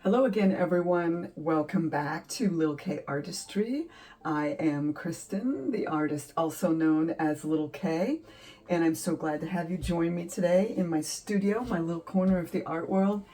Hello again, everyone. Welcome back to Li'l KArtistry. I am Kristen, the artist also known as Li'l K, and I'm so glad to have you join me today in my studio, my little corner of the art world.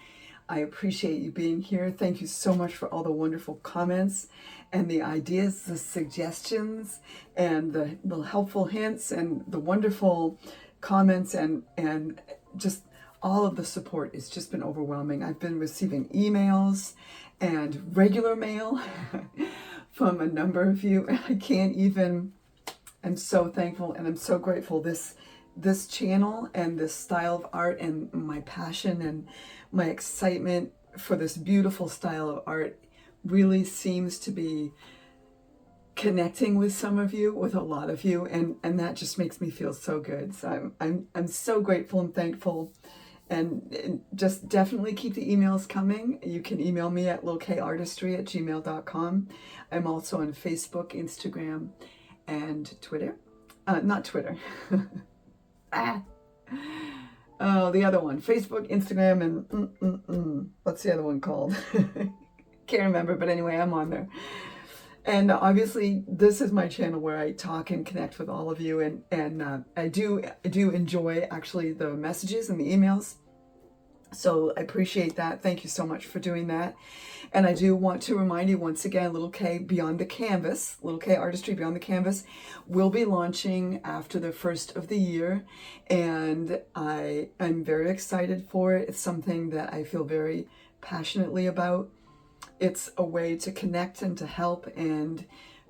I appreciate you being here. Thank you so much for all the wonderful comments and the ideas, the suggestions, and the helpful hints and the wonderful comments and just all of the support. It's just been overwhelming. I've been receiving emails and regular mail from a number of you, and I can't even, I'm so thankful and I'm so grateful. This channel and this style of art and my passion and my excitement for this beautiful style of art really seems to be connecting with some of you, with a lot of you, and that just makes me feel so good. So I'm so grateful and thankful. And just definitely keep the emails coming. You can email me at lilkartistry@gmail.com. I'm also on Facebook, Instagram, and Twitter. Not Twitter. The other one. Facebook, Instagram, and what's the other one called? Can't remember, but anyway, I'm on there. And obviously, this is my channel where I talk and connect with all of you, and I do enjoy actually the messages and the emails. So I appreciate that. Thank you so much for doing that. And I do want to remind you once again, Li'l K Beyond the Canvas, Li'l KArtistry Beyond the Canvas will be launching after the first of the year, and I'm very excited for it. It's something that I feel very passionately about. It's a way to connect and to help and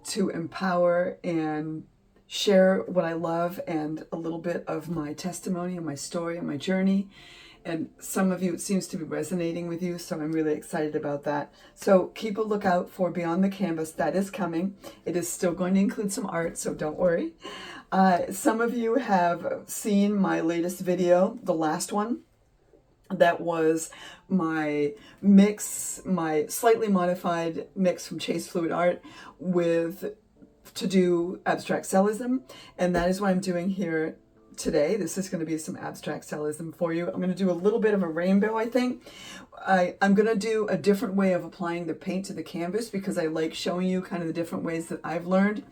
to empower and share what I love and a little bit of my testimony and my story and my journey. And some of you, it seems to be resonating with you, so I'm really excited about that. So keep a lookout for Beyond the Canvas. That is coming. It is still going to include some art, so don't worry. Some of you have seen my latest video, the last one. That was my mix, my slightly modified mix from Chase Fluid Art to do Abstract Cellism, and that is what I'm doing here today. This is going to be some Abstract Cellism for you. I'm going to do a little bit of a rainbow, I think. I'm going to do a different way of applying the paint to the canvas because I like showing you kind of the different ways that I've learned.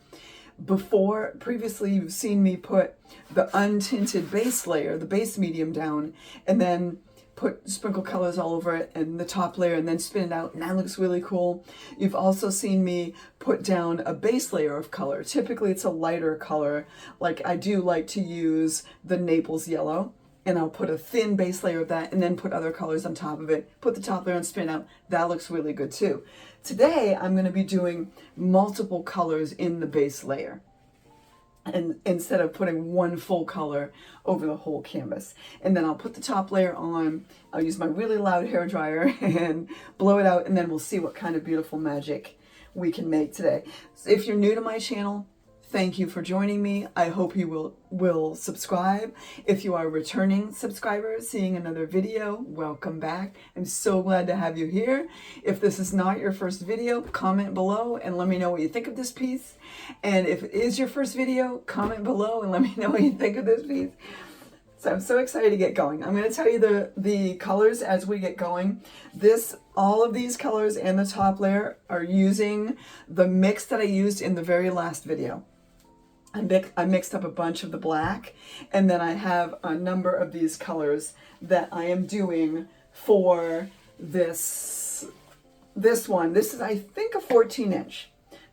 Previously, you've seen me put the untinted base layer, the base medium down, and then sprinkle colors all over it and the top layer and then spin it out, and that looks really cool. You've also seen me put down a base layer of color. Typically it's a lighter color, like I do like to use the Naples yellow, and I'll put a thin base layer of that and then put other colors on top of it, put the top layer and spin out. That looks really good too. Today I'm going to be doing multiple colors in the base layer, and instead of putting one full color over the whole canvas. And then I'll put the top layer on, I'll use my really loud hair dryer and blow it out, and then we'll see what kind of beautiful magic we can make today. So if you're new to my channel, thank you for joining me. I hope you will subscribe. If you are a returning subscriber, seeing another video, welcome back. I'm so glad to have you here. If this is not your first video, comment below and let me know what you think of this piece. And if it is your first video, comment below and let me know what you think of this piece. So I'm so excited to get going. I'm going to tell you the colors as we get going. All of these colors and the top layer are using the mix that I used in the very last video. I mixed up a bunch of the black, and then I have a number of these colors that I am doing for this one. This is, I think, a 14-inch.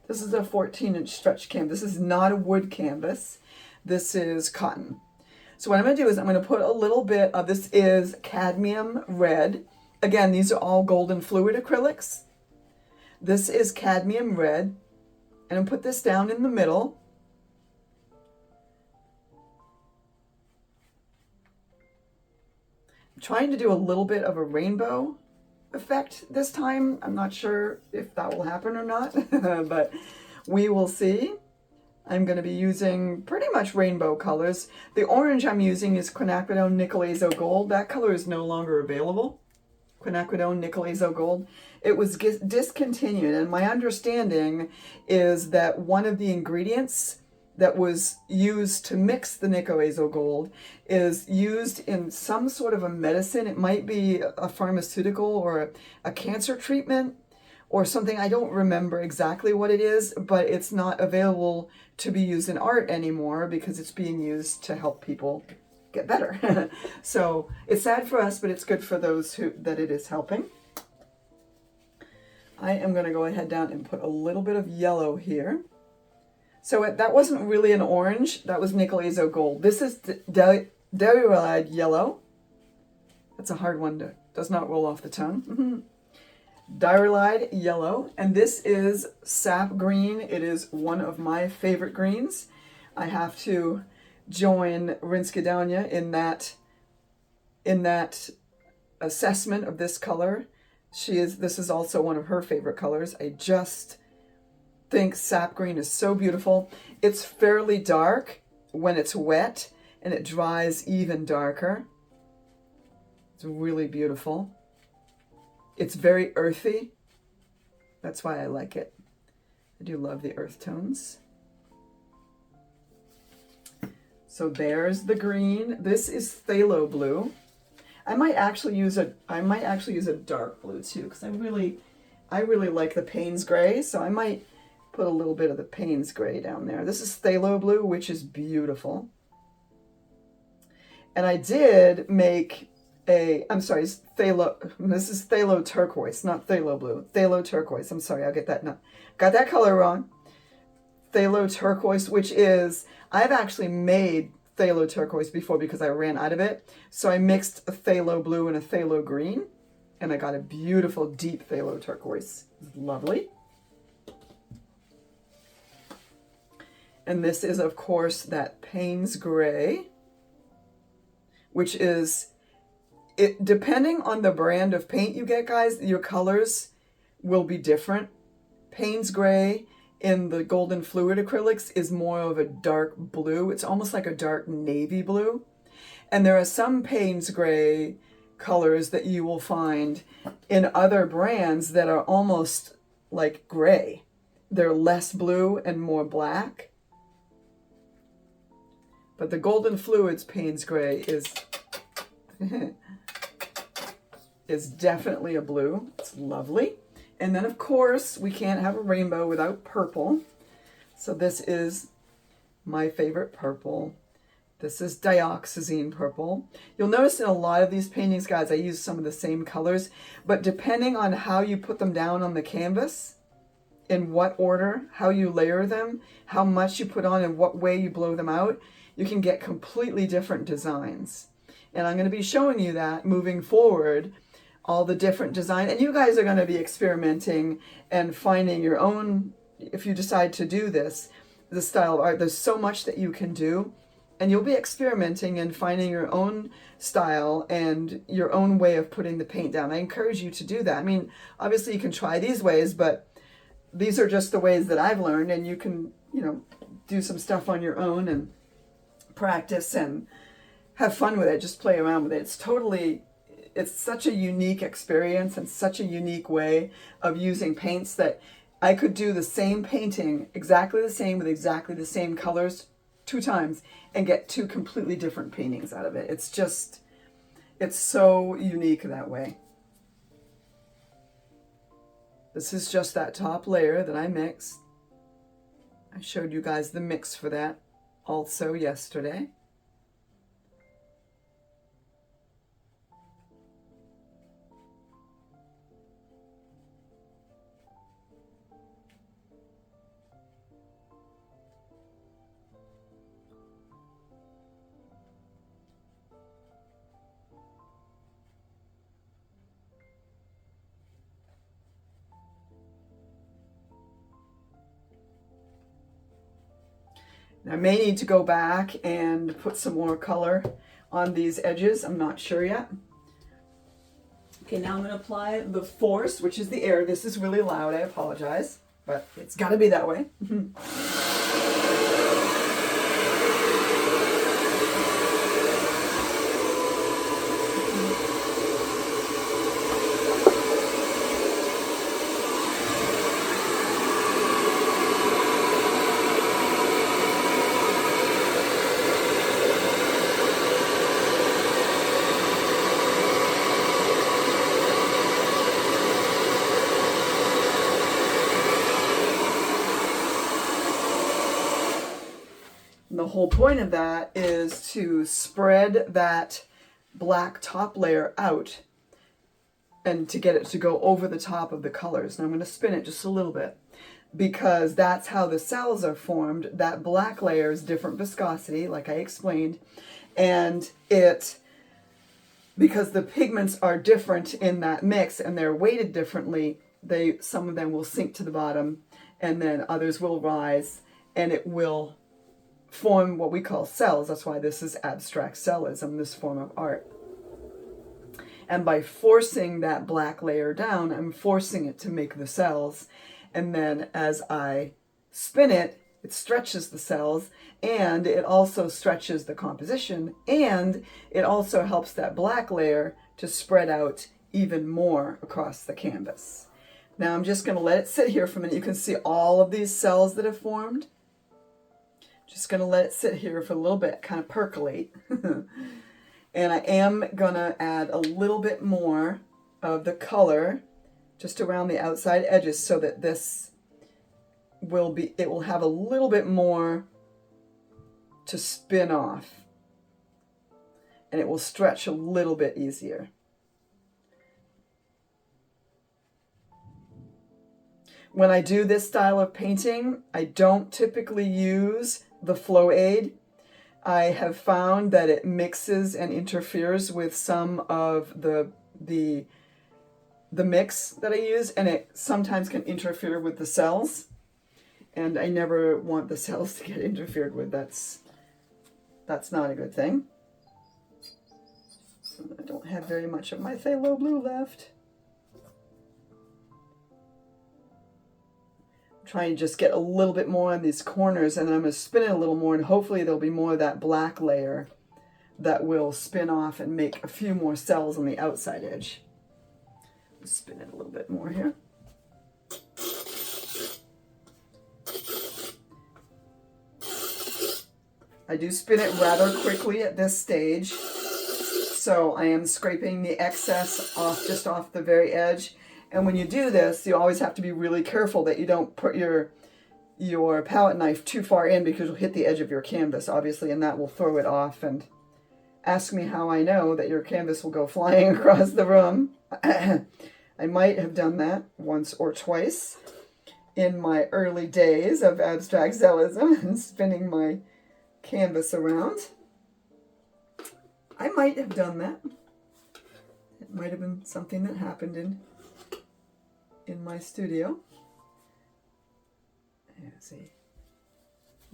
This is a 14-inch stretch canvas. This is not a wood canvas. This is cotton. So what I'm going to do is I'm going to put a little bit of, this is cadmium red. Again, these are all golden fluid acrylics. This is cadmium red, and I'll put this down in the middle. Trying to do a little bit of a rainbow effect this time. I'm not sure if that will happen or not, but we will see. I'm going to be using pretty much rainbow colors. The orange I'm using is quinacridone nickel azo gold. That color is no longer available. Quinacridone nickel azo gold. It was discontinued, and my understanding is that one of the ingredients that was used to mix the nickel azo gold is used in some sort of a medicine. It might be a pharmaceutical or a cancer treatment or something. I don't remember exactly what it is, but it's not available to be used in art anymore because it's being used to help people get better. So it's sad for us, but it's good for those that it is helping. I am going to go ahead down and put a little bit of yellow here. So that wasn't really an orange, that was nickel azo gold. This is diarylide yellow. That's a hard one to, does not roll off the tongue. Diarylide yellow, and this is sap green. It is one of my favorite greens. I have to join Rinska Danya in that assessment of this color. This is also one of her favorite colors. I just think sap green is so beautiful. It's fairly dark when it's wet and it dries even darker. It's really beautiful. It's very earthy. That's why I like it. I do love the earth tones. So there's the green. This is phthalo blue. I might actually use a dark blue too, because I really like the Payne's gray, so I might put a little bit of the Payne's gray down there. This is phthalo blue, which is beautiful. And I did make this is phthalo turquoise, not phthalo blue. Phthalo turquoise. I'm sorry, got that color wrong. Phthalo turquoise, which is, I've actually made phthalo turquoise before because I ran out of it. So I mixed a phthalo blue and a phthalo green, and I got a beautiful deep phthalo turquoise. It's lovely. And this is, of course, that Payne's gray, which is, depending on the brand of paint you get, guys, your colors will be different. Payne's gray in the golden fluid acrylics is more of a dark blue. It's almost like a dark navy blue. And there are some Payne's gray colors that you will find in other brands that are almost like gray. They're less blue and more black. But the golden fluids Payne's gray is definitely a blue. It's lovely. And then, of course, we can't have a rainbow without purple. So this is my favorite purple. This is dioxazine purple. You'll notice in a lot of these paintings, guys, I use some of the same colors, but depending on how you put them down on the canvas, in what order, how you layer them, how much you put on, and what way you blow them out, you can get completely different designs. And I'm going to be showing you that moving forward, all the different design, and you guys are going to be experimenting and finding your own, if you decide to do this style of art. There's so much that you can do, and you'll be experimenting and finding your own style and your own way of putting the paint down. I encourage you to do that. I mean, obviously you can try these ways, but these are just the ways that I've learned, and you can, do some stuff on your own and practice and have fun with it. Just play around with it. It's such a unique experience and such a unique way of using paints that I could do the same painting, exactly the same, with exactly the same colors 2 times and get 2 completely different paintings out of it. It's so unique that way. This is just that top layer that I mixed. I showed you guys the mix for that also yesterday. I may need to go back and put some more color on these edges. I'm not sure yet. Okay, now I'm going to apply the force, which is the air. This is really loud. I apologize, but it's got to be that way. And the whole point of that is to spread that black top layer out and to get it to go over the top of the colors. Now I'm going to spin it just a little bit because that's how the cells are formed. That black layer is different viscosity, like I explained, and because the pigments are different in that mix and they're weighted differently, some of them will sink to the bottom and then others will rise, and it will form what we call cells. That's why this is abstract cellism, this form of art. And by forcing that black layer down, I'm forcing it to make the cells. And then as I spin it, it stretches the cells, and it also stretches the composition, and it also helps that black layer to spread out even more across the canvas. Now I'm just going to let it sit here for a minute. You can see all of these cells that have formed. Just going to let it sit here for a little bit, kind of percolate. And I am going to add a little bit more of the color just around the outside edges so that it will have a little bit more to spin off. And it will stretch a little bit easier. When I do this style of painting, I don't typically use the flow aid. I have found that it mixes and interferes with some of the mix that I use, and it sometimes can interfere with the cells. And I never want the cells to get interfered with. That's not a good thing. I don't have very much of my phthalo blue left. Trying to just get a little bit more on these corners, and I'm going to spin it a little more, and hopefully there'll be more of that black layer that will spin off and make a few more cells on the outside edge. Spin it a little bit more here. I do spin it rather quickly at this stage, so I am scraping the excess off just off the very edge. And when you do this, you always have to be really careful that you don't put your palette knife too far in, because you'll hit the edge of your canvas, obviously, and that will throw it off. And ask me how I know that your canvas will go flying across the room. I might have done that once or twice in my early days of abstract cellism and spinning my canvas around. I might have done that. It might have been something that happened in my studio. There's a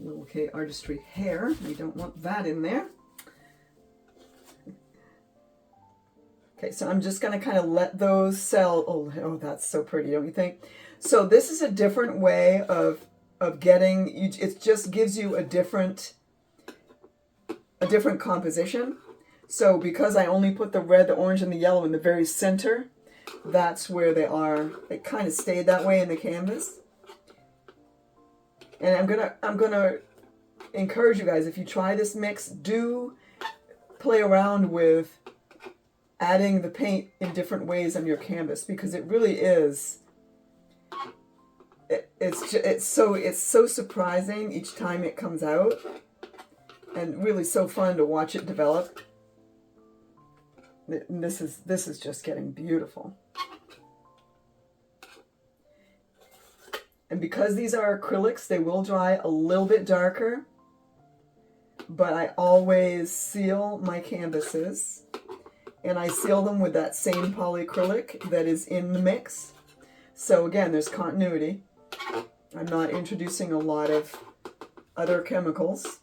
Li'l K Artistry hair. We don't want that in there. Okay, so I'm just going to kind of let those cells, oh, that's so pretty, don't you think? So this is a different way of getting, it just gives you a different composition. So because I only put the red, the orange, and the yellow in the very center, that's where they are. They kind of stayed that way in the canvas. And I'm gonna encourage you guys, if you try this mix, do play around with adding the paint in different ways on your canvas, because it really is. It's so surprising each time it comes out, and really so fun to watch it develop. This is just getting beautiful. And because these are acrylics, they will dry a little bit darker, but I always seal my canvases, and I seal them with that same polyacrylic that is in the mix. So again, there's continuity. I'm not introducing a lot of other chemicals.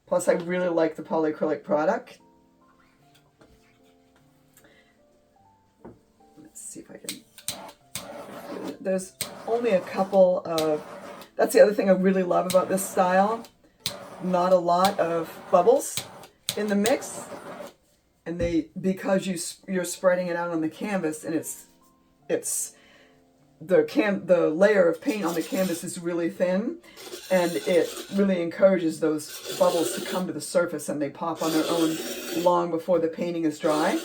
Plus, I really like the polyacrylic product. Let's see if I can... There's only a couple of... That's the other thing I really love about this style. Not a lot of bubbles in the mix. And because you're spreading it out on the canvas, and it's the layer of paint on the canvas is really thin, and it really encourages those bubbles to come to the surface, and they pop on their own long before the painting is dry.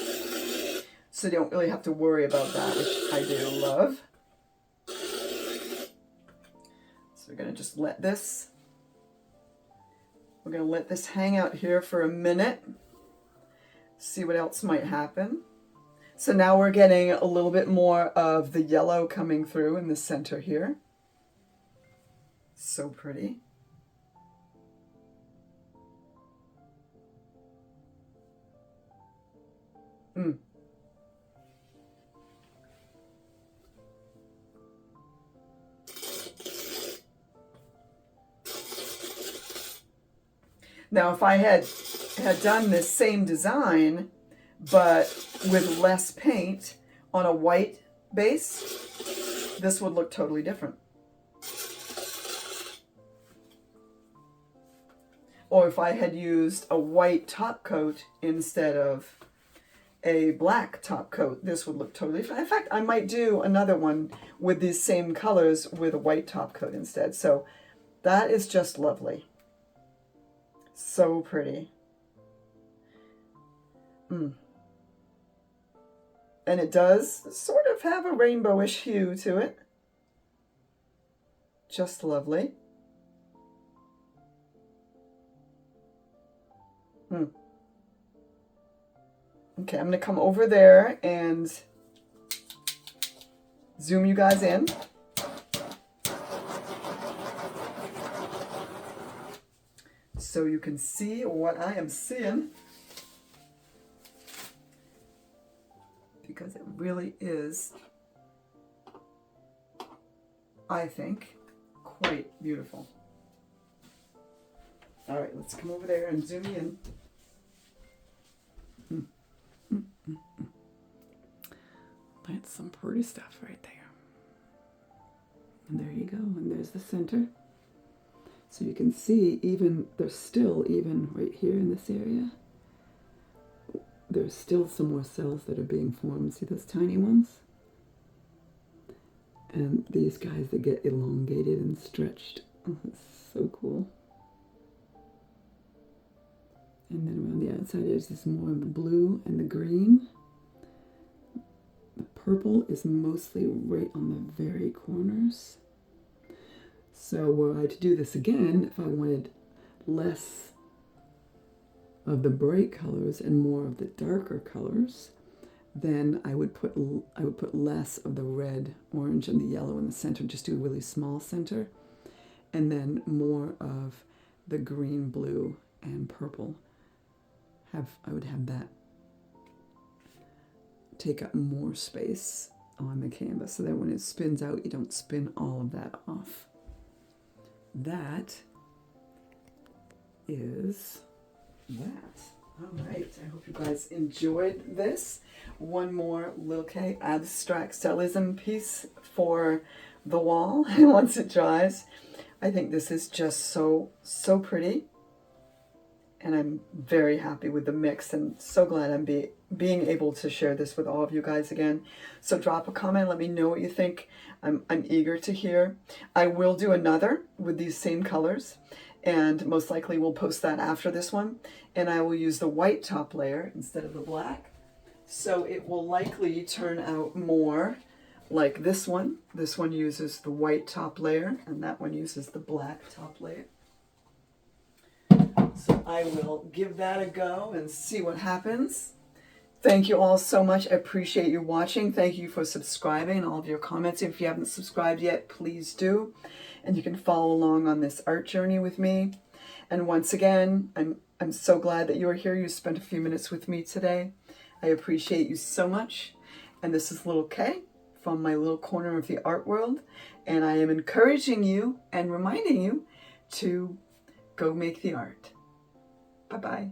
So you don't really have to worry about that, which I do love. So we're going to just let this We're going to let this hang out here for a minute, see what else might happen. So now we're getting a little bit more of the yellow coming through in the center here. So pretty. Now, if I had done this same design, but with less paint on a white base, this would look totally different. Or if I had used a white top coat instead of a black top coat, this would look totally different. In fact, I might do another one with these same colors with a white top coat instead. So that is just lovely. So pretty. And it does sort of have a rainbowish hue to it. Just lovely. Okay, I'm going to come over there and zoom you guys in. So you can see what I am seeing. Because it really is, I think, quite beautiful. All right, let's come over there and zoom in. That's some pretty stuff right there. And there you go, and there's the center. So you can see even, there's still, even right here in this area, there's still some more cells that are being formed. See those tiny ones? And these guys that get elongated and stretched. Oh, that's so cool. And then around the outside edge, there's more of the blue and the green. The purple is mostly right on the very corners. So were I to do this again, if I wanted less of the bright colors and more of the darker colors, then I would put less of the red, orange, and the yellow in the center. Just do a really small center, and then more of the green, blue, and purple. I would have that take up more space on the canvas, so that when it spins out, you don't spin all of that off. That is that. All right, I hope you guys enjoyed this. One more Li'l K Abstract Cellism piece for the wall once it dries. I think this is just so pretty, and I'm very happy with the mix, and so glad I'm being able to share this with all of you guys again. So drop a comment, let me know what you think. I'm eager to hear. I will do another with these same colors, and most likely we'll post that after this one, and I will use the white top layer instead of the black, so it will likely turn out more like this one. This one uses the white top layer, and that one uses the black top layer. So I will give that a go and see what happens. Thank you all so much. I appreciate you watching. Thank you for subscribing and all of your comments. If you haven't subscribed yet, please do. And you can follow along on this art journey with me. And once again, I'm so glad that you are here. You spent a few minutes with me today. I appreciate you so much. And this is Li'l K from my little corner of the art world. And I am encouraging you and reminding you to go make the art. Bye-bye.